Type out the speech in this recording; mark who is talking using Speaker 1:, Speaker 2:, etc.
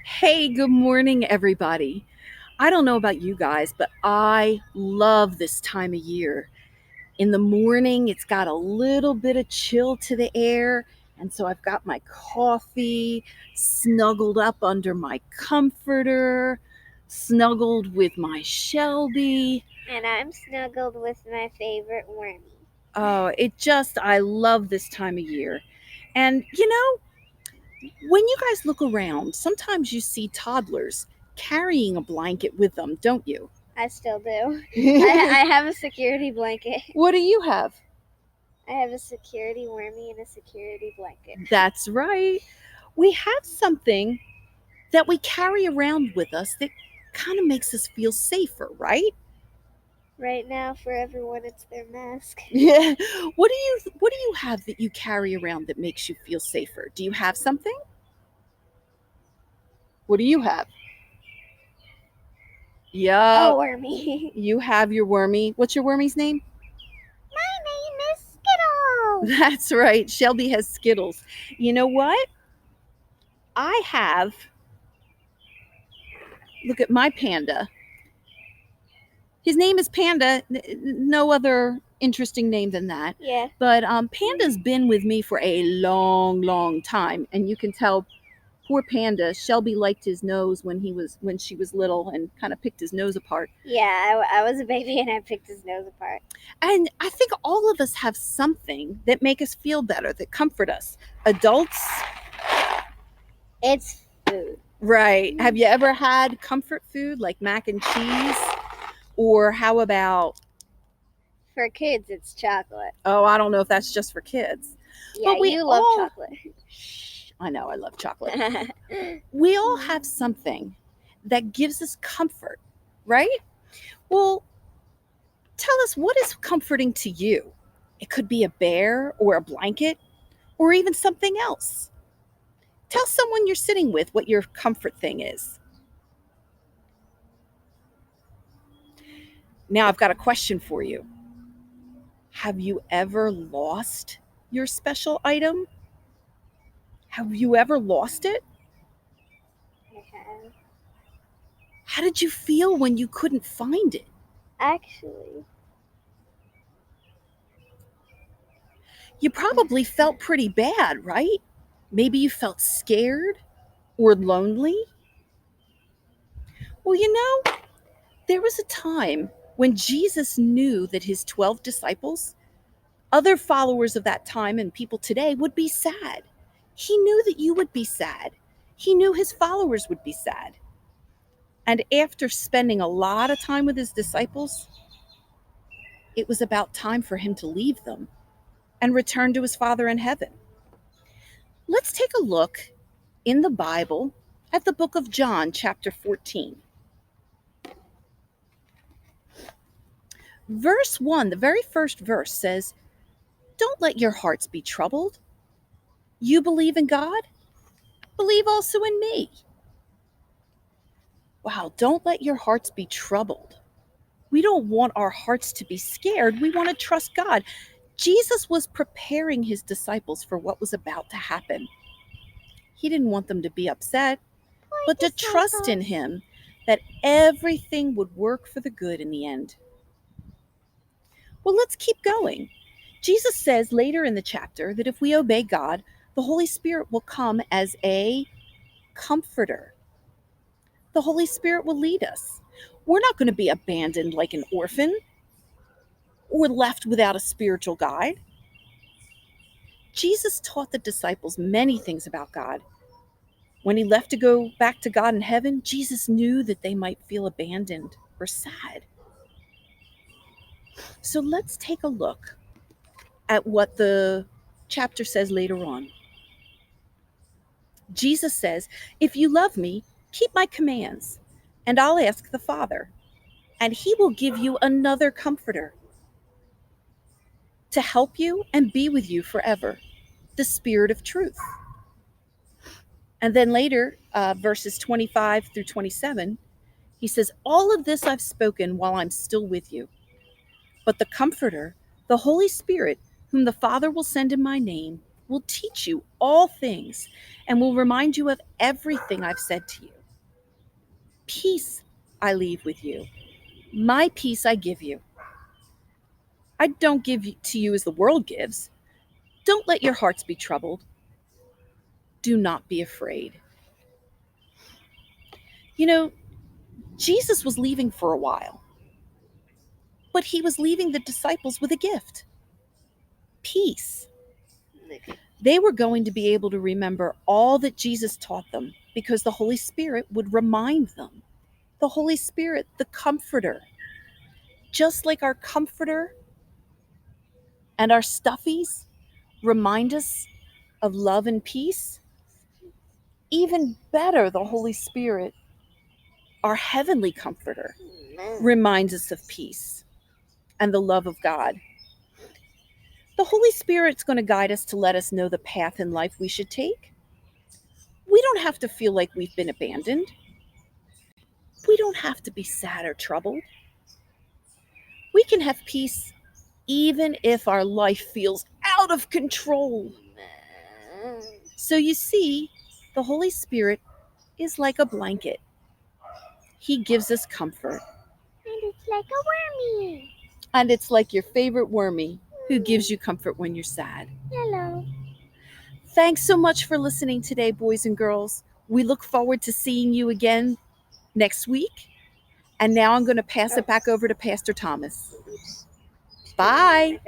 Speaker 1: Hey, good morning, everybody. I don't know about you guys, but I love this time of year. In the morning, it's got a little bit of chill to the air, and so I've got my coffee snuggled up under my comforter, snuggled with my Shelby.
Speaker 2: And I'm snuggled with my favorite wormy.
Speaker 1: Oh, I love this time of year. And when you guys look around, sometimes you see toddlers carrying a blanket with them, don't you?
Speaker 2: I still do. I have a security blanket.
Speaker 1: What do you have?
Speaker 2: I have a security wormy and a security blanket.
Speaker 1: That's right. We have something that we carry around with us that kind of makes us feel safer, right?
Speaker 2: Right now, for everyone, it's their mask.
Speaker 1: Yeah. What do you have that you carry around that makes you feel safer? Do you have something? What do you have? Yeah,
Speaker 2: Oh, wormy.
Speaker 1: you have your wormy. What's your wormy's name?
Speaker 2: My name is Skittles.
Speaker 1: That's right. Shelby has Skittles. You know what? I have, look at my panda. His name is Panda. No other interesting name than that.
Speaker 2: Yeah.
Speaker 1: But Panda's been with me for a long, long time, and you can tell poor Panda. Shelby liked his nose when she was little, and kind of picked his nose apart.
Speaker 2: Yeah, I was a baby and I picked his nose apart.
Speaker 1: And I think all of us have something that make us feel better, that comfort us. Adults,
Speaker 2: It's food.
Speaker 1: right? Have you ever had comfort food like mac and cheese? Or how about,
Speaker 2: For kids, it's chocolate.
Speaker 1: oh, I don't know if that's just for kids.
Speaker 2: Yeah,
Speaker 1: But we
Speaker 2: you love
Speaker 1: all,
Speaker 2: chocolate.
Speaker 1: I know, I love chocolate. We all have something that gives us comfort, right? Well, tell us, what is comforting to you? It could be a bear or a blanket or even something else. Tell someone you're sitting with what your comfort thing is. Now, I've got a question for you. Have you ever lost your special item? Have you ever lost it?
Speaker 2: I have.
Speaker 1: How did you feel when you couldn't find it?
Speaker 2: Actually,
Speaker 1: You probably felt pretty bad, right? Maybe you felt scared or lonely. Well, there was a time when Jesus knew that his 12 disciples, other followers of that time, and people today would be sad. He knew that you would be sad. He knew his followers would be sad. And after spending a lot of time with his disciples, it was about time for him to leave them and return to his Father in heaven. Let's take a look in the Bible at the book of John, chapter 14. Verse 1, the very first verse says, "Don't let your hearts be troubled. You believe in God, believe also in me." Wow, don't let your hearts be troubled. We don't want our hearts to be scared. We want to trust God. Jesus was preparing his disciples for what was about to happen. He didn't want them to be upset, but to trust in him that everything would work for the good in the end. Well, let's keep going. Jesus says later in the chapter that if we obey God, the Holy Spirit will come as a comforter. The Holy Spirit will lead us. We're not going to be abandoned like an orphan or left without a spiritual guide. Jesus taught the disciples many things about God. When he left to go back to God in heaven, Jesus knew that they might feel abandoned or sad. So let's take a look at what the chapter says later on. Jesus says, "If you love me, keep my commands, and I'll ask the Father, and he will give you another comforter to help you and be with you forever, the Spirit of truth." And then later, verses 25 through 27, he says, "All of this I've spoken while I'm still with you. But the Comforter, the Holy Spirit, whom the Father will send in my name, will teach you all things and will remind you of everything I've said to you. Peace I leave with you. My peace I give you. I don't give to you as the world gives. Don't let your hearts be troubled. Do not be afraid. You know, Jesus was leaving for a while, but he was leaving the disciples with a gift: peace. They were going to be able to remember all that Jesus taught them because the Holy Spirit would remind them. The Holy Spirit, the Comforter. Just like our Comforter and our stuffies remind us of love and peace, even better, the Holy Spirit, our heavenly Comforter, reminds us of peace and the love of God. The Holy Spirit's going to guide us to let us know the path in life we should take. We don't have to feel like we've been abandoned. We don't have to be sad or troubled. We can have peace even if our life feels out of control. So you see, the Holy Spirit is like a blanket. He gives us comfort.
Speaker 2: And it's like a wormy.
Speaker 1: And it's like your favorite wormy who gives you comfort when you're sad.
Speaker 2: Hello.
Speaker 1: Thanks so much for listening today, boys and girls. We look forward to seeing you again next week. And now I'm going to pass it back over to Pastor Thomas.
Speaker 2: Oops.
Speaker 1: Bye.